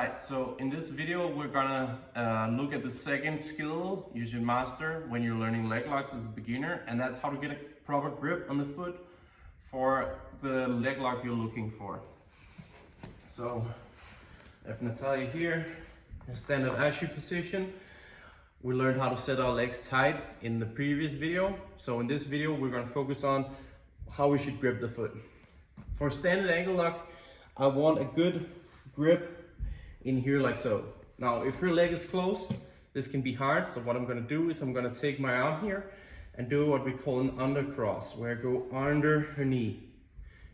Alright, so in this video we're gonna look at the second skill you should master when you're learning leg locks as a beginner, and that's how to get a proper grip on the foot for the leg lock you're looking for. So I have Natalia here, in standard Ashu position. We learned how to set our legs tight in the previous video. So in this video we're gonna focus on how we should grip the foot. For standard ankle lock, I want a good grip in here like so. Now if your leg is closed, this can be hard, so what I'm going to do is I'm going to take my arm here and do what we call an undercross, where I go under her knee.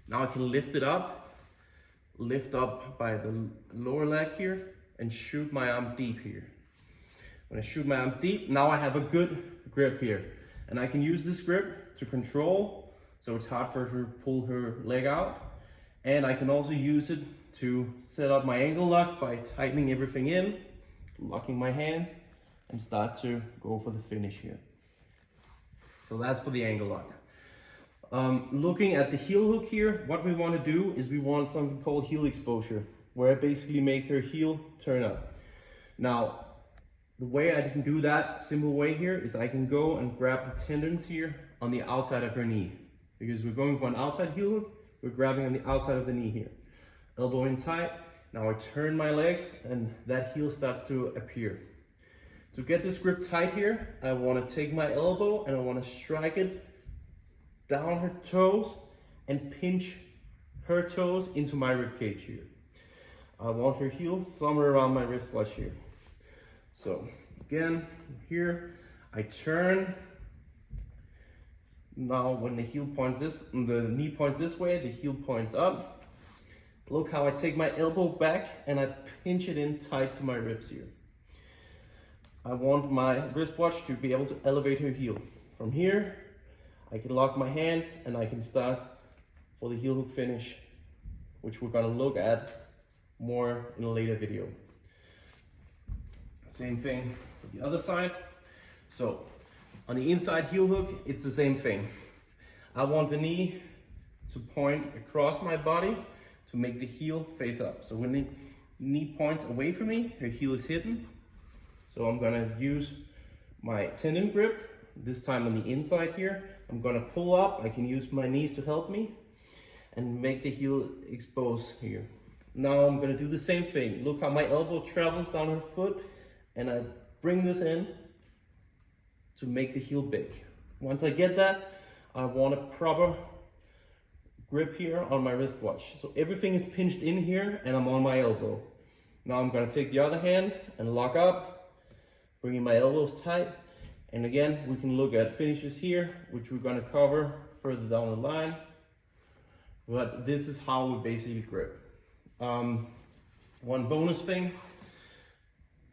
Now I can lift up by the lower leg here and shoot my arm deep here. When I shoot my arm deep, now I have a good grip here, and I can use this grip to control, so it's hard for her to pull her leg out, and I can also use it to set up my ankle lock by tightening everything in, locking my hands, and start to go for the finish here. So that's for the ankle lock. Looking at the heel hook here, what we want to do is we want something called heel exposure, where I basically make her heel turn up. Now, the way I can do that, simple way here, is I can go and grab the tendons here on the outside of her knee. Because we're going for an outside heel hook, we're grabbing on the outside of the knee here. Elbow in tight. Now I turn my legs and that heel starts to appear. To get this grip tight here, I want to take my elbow and I want to strike it down her toes and pinch her toes into my rib cage here. I want her heel somewhere around my wristwatch here. So again, here I turn. Now when the heel points the knee points this way, the heel points up. Look how I take my elbow back and I pinch it in tight to my ribs here. I want my wristwatch to be able to elevate her heel. From here, I can lock my hands and I can start for the heel hook finish, which we're gonna look at more in a later video. Same thing for the other side. So on the inside heel hook, it's the same thing. I want the knee to point across my body to make the heel face up. So when the knee points away from me, her heel is hidden. So I'm gonna use my tendon grip, this time on the inside here. I'm gonna pull up, I can use my knees to help me and make the heel expose here. Now I'm gonna do the same thing. Look how my elbow travels down her foot and I bring this in to make the heel big. Once I get that, I want a proper grip here on my wristwatch. So everything is pinched in here and I'm on my elbow. Now I'm gonna take the other hand and lock up, bringing my elbows tight. And again, we can look at finishes here, which we're gonna cover further down the line. But this is how we basically grip. One bonus thing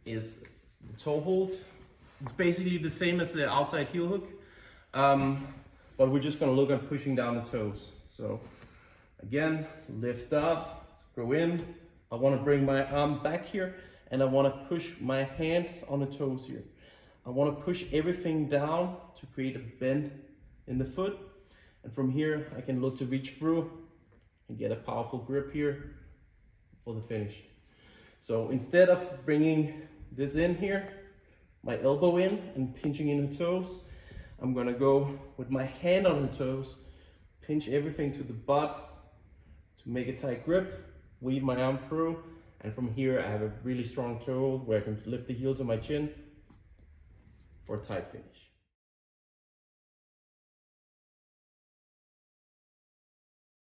is the toe hold. It's basically the same as the outside heel hook, but we're just gonna look at pushing down the toes. So again, lift up, go in. I want to bring my arm back here and I want to push my hands on the toes here. I want to push everything down to create a bend in the foot. And from here, I can look to reach through and get a powerful grip here for the finish. So instead of bringing this in here, my elbow in and pinching in her toes, I'm going to go with my hand on her toes, pinch everything to the butt to make a tight grip, weave my arm through, and from here I have a really strong toe hold where I can lift the heel to my chin for a tight finish.